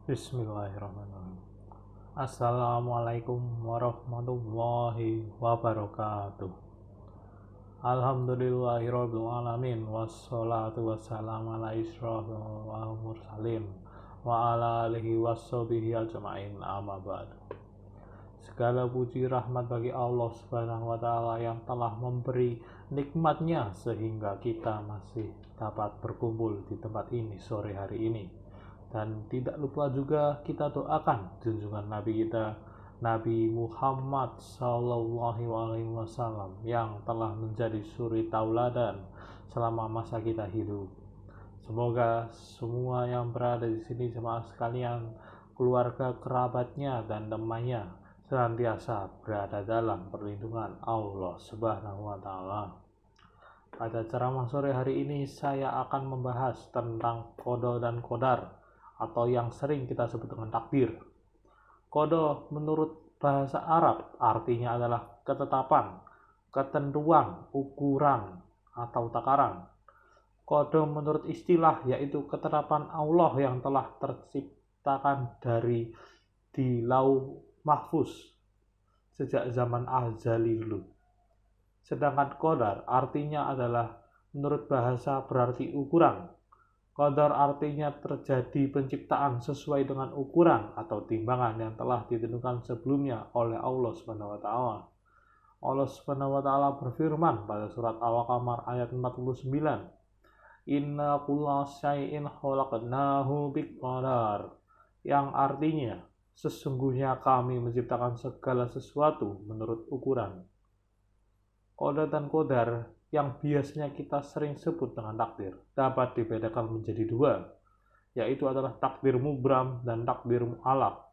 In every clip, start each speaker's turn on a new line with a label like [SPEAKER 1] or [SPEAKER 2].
[SPEAKER 1] Bismillahirrahmanirrahim. Assalamualaikum warahmatullahi wabarakatuh. Alhamdulillahirabbil alamin wassalatu wassalamu ala asyrofil mursalin wa ala alihi washabihi ajmain amma ba'du. Segala puji rahmat bagi Allah Subhanahu wa taala yang telah memberi nikmatnya sehingga kita masih dapat berkumpul di tempat ini sore hari ini. Dan tidak lupa juga kita doakan junjungan Nabi kita, Nabi Muhammad SAW, yang telah menjadi suri tauladan selama masa kita hidup. Semoga semua yang berada di sini jemaah sekalian, keluarga, kerabatnya, dan temannya senantiasa berada dalam perlindungan Allah Subhanahu wa taala. Pada ceramah sore hari ini saya akan membahas tentang qada dan qadar, atau yang sering kita sebut dengan takdir. Qada menurut bahasa Arab artinya adalah ketetapan, ketentuan, ukuran, atau takaran. Qada menurut istilah yaitu ketetapan Allah yang telah terciptakan dari di lauh mahfuz sejak zaman azali dulu. Sedangkan qadar artinya adalah menurut bahasa berarti ukuran. Qadar artinya terjadi penciptaan sesuai dengan ukuran atau timbangan yang telah ditentukan sebelumnya oleh Allah Subhanahu wa taala. Allah Subhanahu wa taala berfirman pada surat Al-Qamar ayat 49, "Inna kulla syai'in khalaqnahu biqadar." Yang artinya, sesungguhnya kami menciptakan segala sesuatu menurut ukuran. Qada dan qadar yang biasanya kita sering sebut dengan takdir dapat dibedakan menjadi dua, yaitu adalah takdir mubram dan takdir mu'allaq.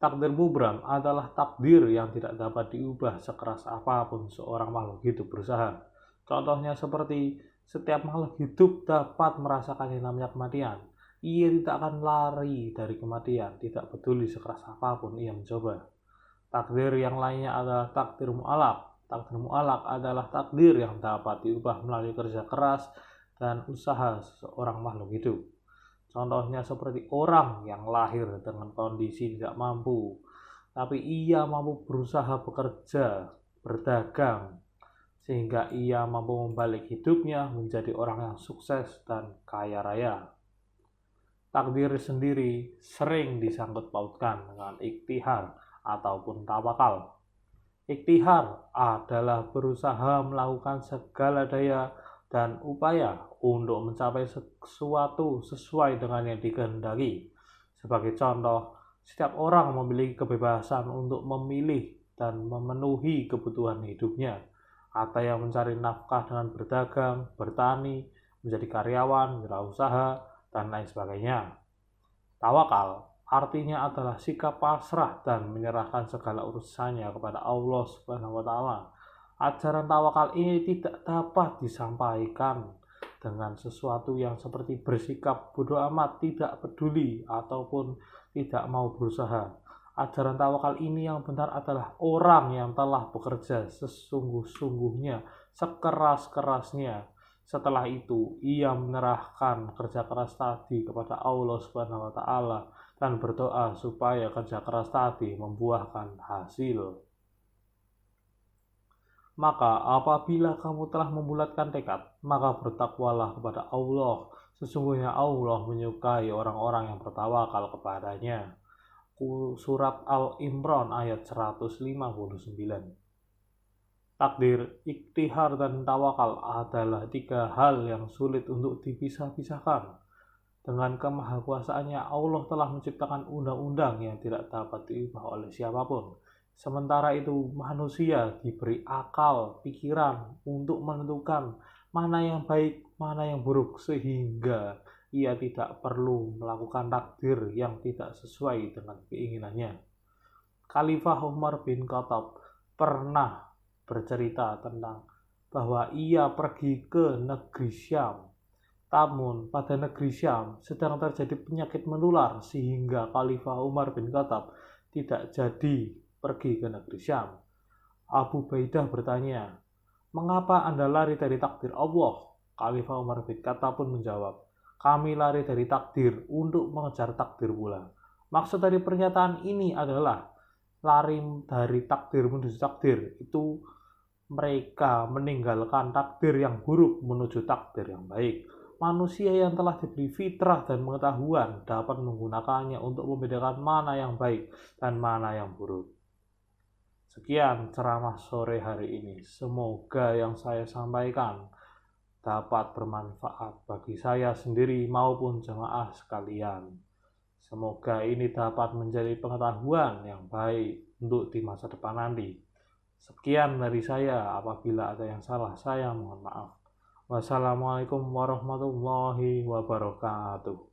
[SPEAKER 1] Takdir mubram adalah takdir yang tidak dapat diubah sekeras apapun seorang makhluk hidup berusaha. Contohnya seperti setiap makhluk hidup dapat merasakan yang namanya kematian. Ia tidak akan lari dari kematian, tidak peduli sekeras apapun ia mencoba. Takdir yang lainnya adalah takdir mu'allaq. Takdir mu'allaq adalah takdir yang dapat diubah melalui kerja keras dan usaha seorang makhluk hidup. Contohnya seperti orang yang lahir dengan kondisi tidak mampu, tapi ia mampu berusaha bekerja, berdagang, sehingga ia mampu membalik hidupnya menjadi orang yang sukses dan kaya raya. Takdir sendiri sering disangkut pautkan dengan ikhtihar ataupun tawakal. Ikhtihar adalah berusaha melakukan segala daya dan upaya untuk mencapai sesuatu sesuai dengan yang dikehendaki. Sebagai contoh, setiap orang memiliki kebebasan untuk memilih dan memenuhi kebutuhan hidupnya. Ada yang mencari nafkah dengan berdagang, bertani, menjadi karyawan, wirausaha, dan lain sebagainya. Tawakal artinya adalah sikap pasrah dan menyerahkan segala urusannya kepada Allah Subhanahu wa taala. Ajaran tawakal ini tidak dapat disampaikan dengan sesuatu yang seperti bersikap bodoh amat, tidak peduli ataupun tidak mau berusaha. Ajaran tawakal ini yang benar adalah orang yang telah bekerja sesungguh-sungguhnya, sekeras-kerasnya. Setelah itu, ia menyerahkan kerja keras tadi kepada Allah Subhanahu wa taala dan berdoa supaya kerja keras tadi membuahkan hasil. Maka apabila kamu telah membulatkan tekad, maka bertakwalah kepada Allah. Sesungguhnya Allah menyukai orang-orang yang bertawakal kepadanya. Surat Al-Imran ayat 159. Takdir, ikhtihar, dan tawakal adalah tiga hal yang sulit untuk dipisah-pisahkan. Dengan kemahakuasaannya, Allah telah menciptakan undang-undang yang tidak dapat diubah oleh siapapun. Sementara itu, manusia diberi akal, pikiran untuk menentukan mana yang baik, mana yang buruk, sehingga ia tidak perlu melakukan takdir yang tidak sesuai dengan keinginannya. Khalifah Umar bin Khattab pernah bercerita tentang bahwa ia pergi ke negeri Syam. Namun pada negeri Syam sedang terjadi penyakit menular sehingga Khalifah Umar bin Khattab tidak jadi pergi ke negeri Syam. Abu Baidah bertanya, "Mengapa Anda lari dari takdir Allah?" Khalifah Umar bin Khattab pun menjawab, Kami lari dari takdir untuk mengejar takdir pula. Maksud dari pernyataan ini adalah lari dari takdir menuju takdir. Itu mereka meninggalkan takdir yang buruk menuju takdir yang baik. Manusia yang telah diberi fitrah dan pengetahuan dapat menggunakannya untuk membedakan mana yang baik dan mana yang buruk. Sekian ceramah sore hari ini. Semoga yang saya sampaikan dapat bermanfaat bagi saya sendiri maupun jemaah sekalian. Semoga ini dapat menjadi pengetahuan yang baik untuk di masa depan nanti. Sekian dari saya, apabila ada yang salah saya mohon maaf. Wassalamualaikum warahmatullahi wabarakatuh.